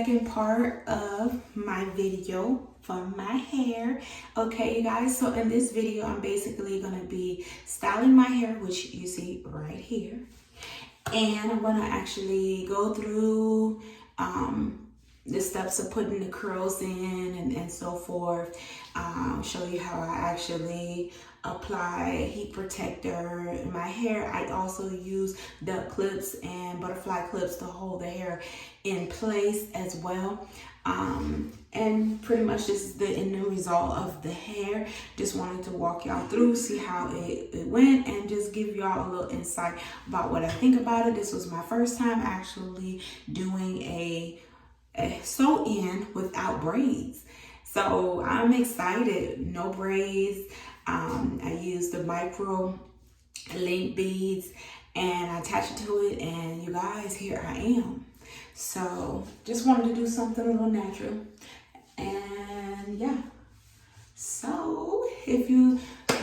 second part of my video for my hair. Okay, you guys, so in this video, I'm basically gonna be styling my hair, which you see right here. And I'm gonna actually go through the steps of putting the curls in and so forth. Show you how I actually apply heat protector in my hair. I also use duck clips and butterfly clips to hold the hair in place as well. And pretty much this is the end result of the hair. Just wanted to walk y'all through, see how it went, and just give y'all a little insight about what I think about it. This was my first time actually doing a sew-in without braids. So I'm excited. No braids. I used the micro link beads and I attached it to it, and you guys, here I am. So just wanted to do something a little natural. And yeah, so if you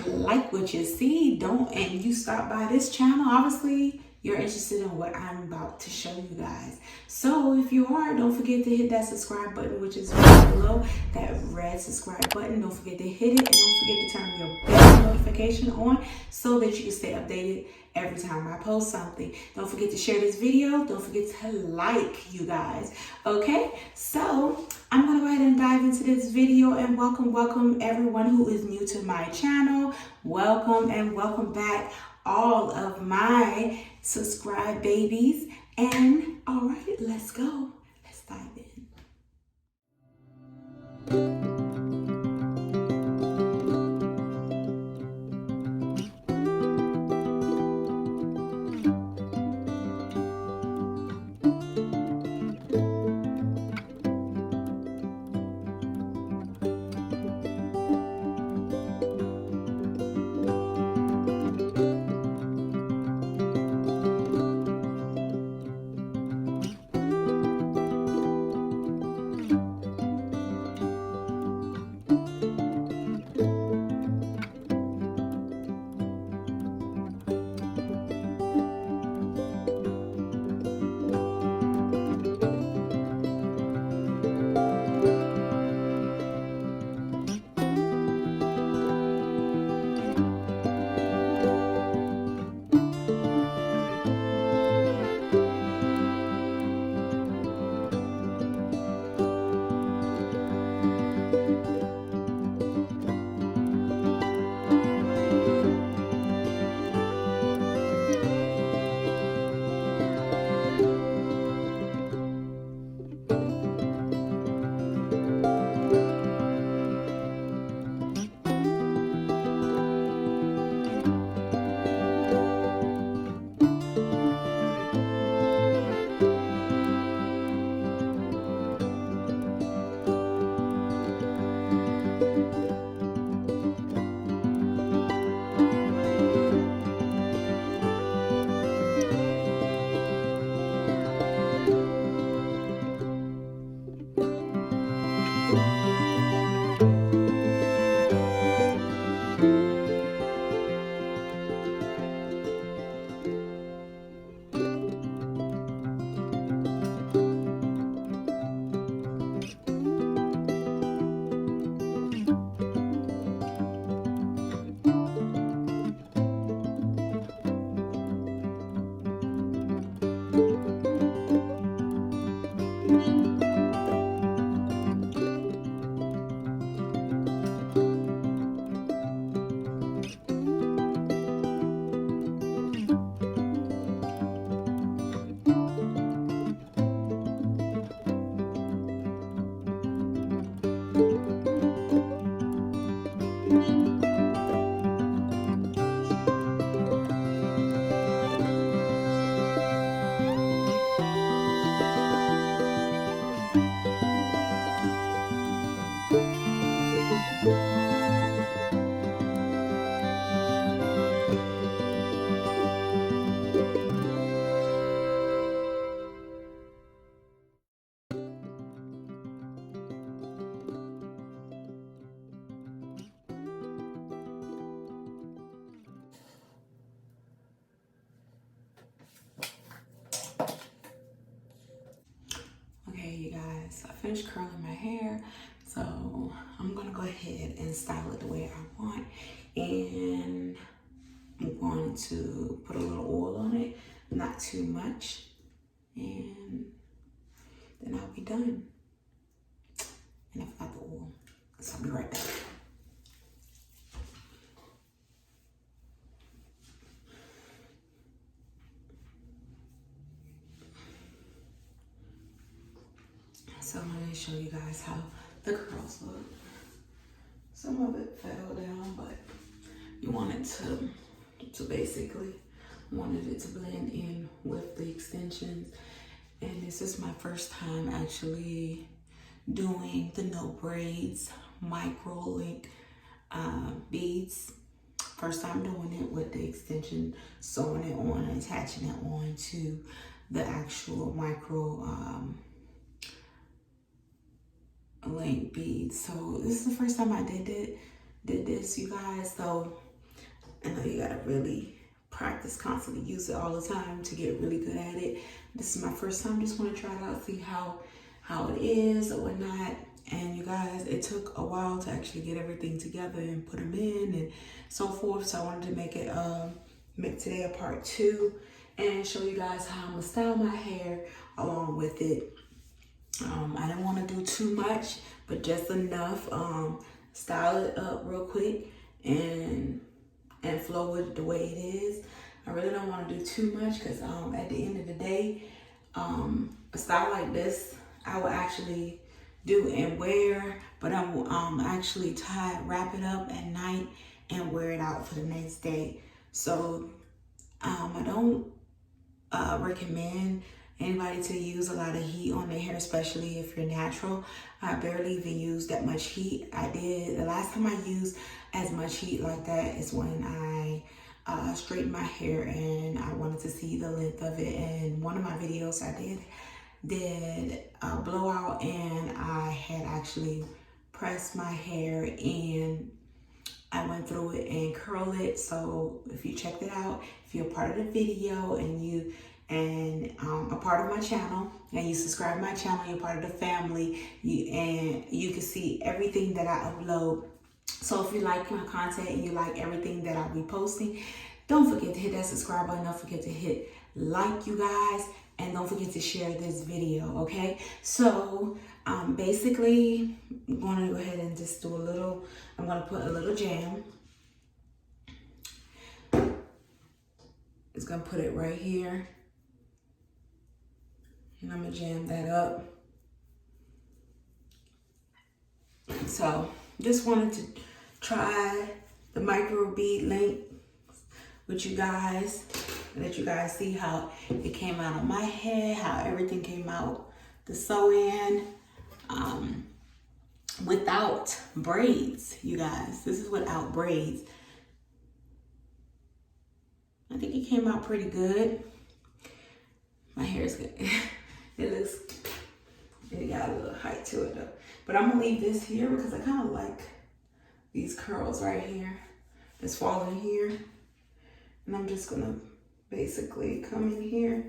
like what you see, and you stop by this channel, obviously you're interested in what I'm about to show you guys. So if you are, don't forget to hit that subscribe button, which is right below, that red subscribe button. Don't forget to hit it, and don't forget to turn your bell notification on so that you can stay updated every time I post something. Don't forget to share this video. Don't forget to like, you guys. Okay, so I'm gonna go ahead and dive into this video, and welcome everyone who is new to my channel. Welcome and welcome back all of my subscribe babies. And all right, let's go. Let's dive in. finished curling my hair. So I'm gonna go ahead and style it the way I want. And I'm going to put a little oil on it, not too much. And then I'll be done. And I forgot the oil, so I'll be right back. So I'm going to show you guys how the curls look. Some of it fell down, but you want it to basically, wanted it to blend in with the extensions. And this is my first time actually doing the no braids micro link beads. First time doing it with the extension, sewing it on and attaching it on to the actual micro link beads. So this is the first time I did this, you guys. So I know you gotta really practice, constantly use it all the time to get really good at it. This is my first time. Just want to try it out, see how it is or whatnot. And you guys, it took a while to actually get everything together and put them in and so forth. So I wanted to make it make today a part 2 and show you guys how I'm gonna style my hair along with it. I didn't want to do too much, but just enough. Style it up real quick and flow with it the way it is. I really don't want to do too much because at the end of the day, a style like this I will actually do and wear, but I will actually wrap it up at night and wear it out for the next day. So I don't recommend anybody to use a lot of heat on their hair, especially if you're natural. I barely even use that much heat. The last time I used as much heat like that is when I straightened my hair and I wanted to see the length of it. And one of my videos I did a blowout, and I had actually pressed my hair and I went through it and curled it. So if you checked it out, if you're a part of the video and a part of my channel and you subscribe to my channel, you're part of the family, and you can see everything that I upload. So if you like my content and you like everything that I'll be posting, don't forget to hit that subscribe button. Don't forget to hit like, you guys, and don't forget to share this video, okay? So basically, I'm going to go ahead and just do I'm going to put a little jam. It's going to put it right here. And I'm going to jam that up. So just wanted to try the micro bead link with you guys, and let you guys see how it came out of my head, how everything came out the sew-in without braids, you guys. This is without braids. I think it came out pretty good. My hair is good. It got a little height to it though. But I'm gonna leave this here because I kind of like these curls right here. It's falling here. And I'm just gonna basically come in here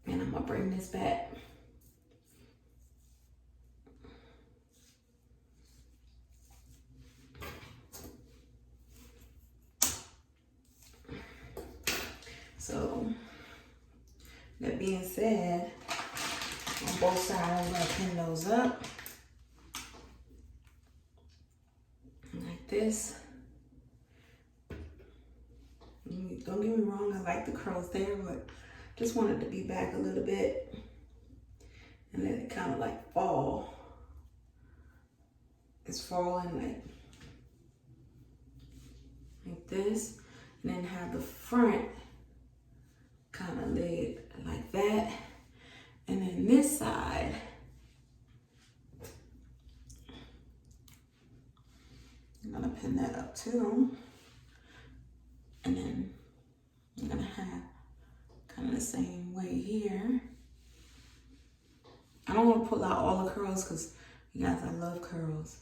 and I'm gonna bring this back. So that being said, on both sides, I'm gonna pin those up like this. Don't get me wrong, I like the curls there, but just wanted to be back a little bit and let it kind of like fall. It's falling like this, and then have the front kind of laid like that. And then this side, I'm gonna pin that up too. And then I'm gonna have kind of the same way here. I don't want to pull out all the curls because you guys, I love curls.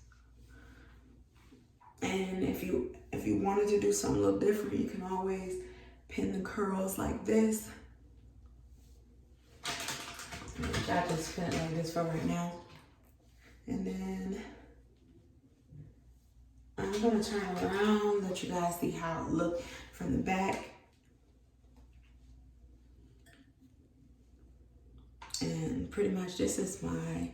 And if you wanted to do something a little different, you can always pin the curls like this. I just put it like this for right now. And then I'm gonna turn around, let you guys see how it looks from the back. And pretty much this is my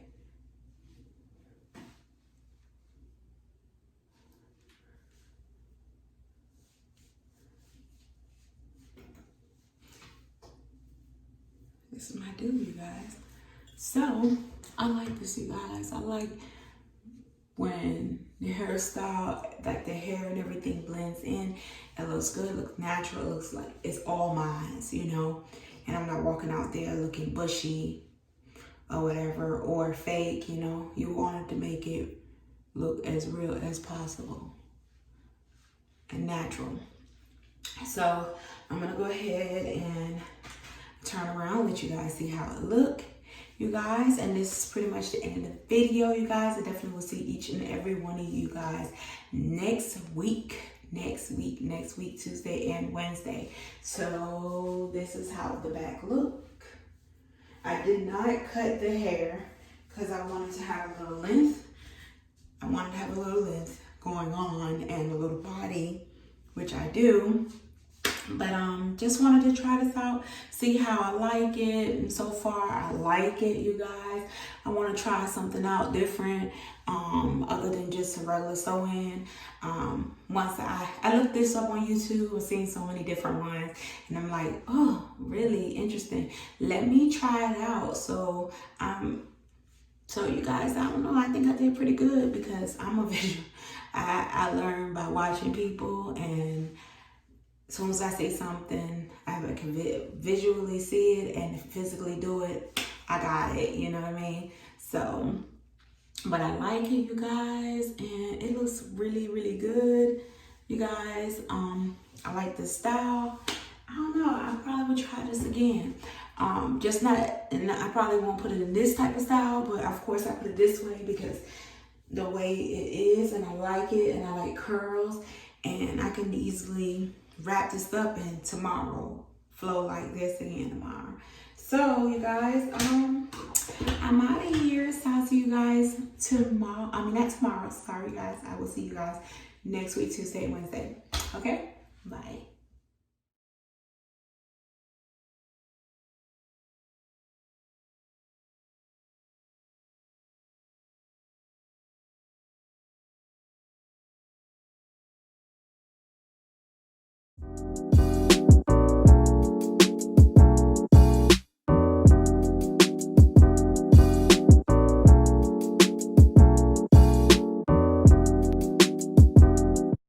do, you guys. So I like this, you guys. I like when the hairstyle, like the hair and everything blends in. It looks good, it looks natural, it looks like it's all mine, you know. And I'm not walking out there looking bushy or whatever, or fake, you know. You wanted to make it look as real as possible and natural. So I'm gonna go ahead and turn around, let you guys see how it look, you guys. And this is pretty much the end of the video, you guys. I definitely will see each and every one of you guys next week, Tuesday and Wednesday. So this is how the back look. I did not cut the hair because I wanted to have a little length. I wanted to have a little length going on and a little body, which I do. But just wanted to try this out, see how I like it. And so far I like it, you guys. I want to try something out different, other than just a regular sew-in. Once I looked this up on YouTube, I've seen so many different ones, and I'm like, oh, really interesting. Let me try it out. So you guys, I don't know, I think I did pretty good because I'm a visual. I learn by watching people, and as soon as I say something, I can visually see it and physically do it. I got it, you know what I mean? So, but I like it, you guys, and it looks really, really good, you guys. I like the style. I don't know, I probably would try this again. Just not, and I probably won't put it in this type of style, but of course I put it this way because the way it is, and I like it, and I like curls, and I can easily wrap this up and tomorrow flow like this again tomorrow. So you guys, I'm out of here. So I'll see you guys tomorrow. I mean, not tomorrow, sorry guys. I will see you guys next week, Tuesday and Wednesday. Okay, bye.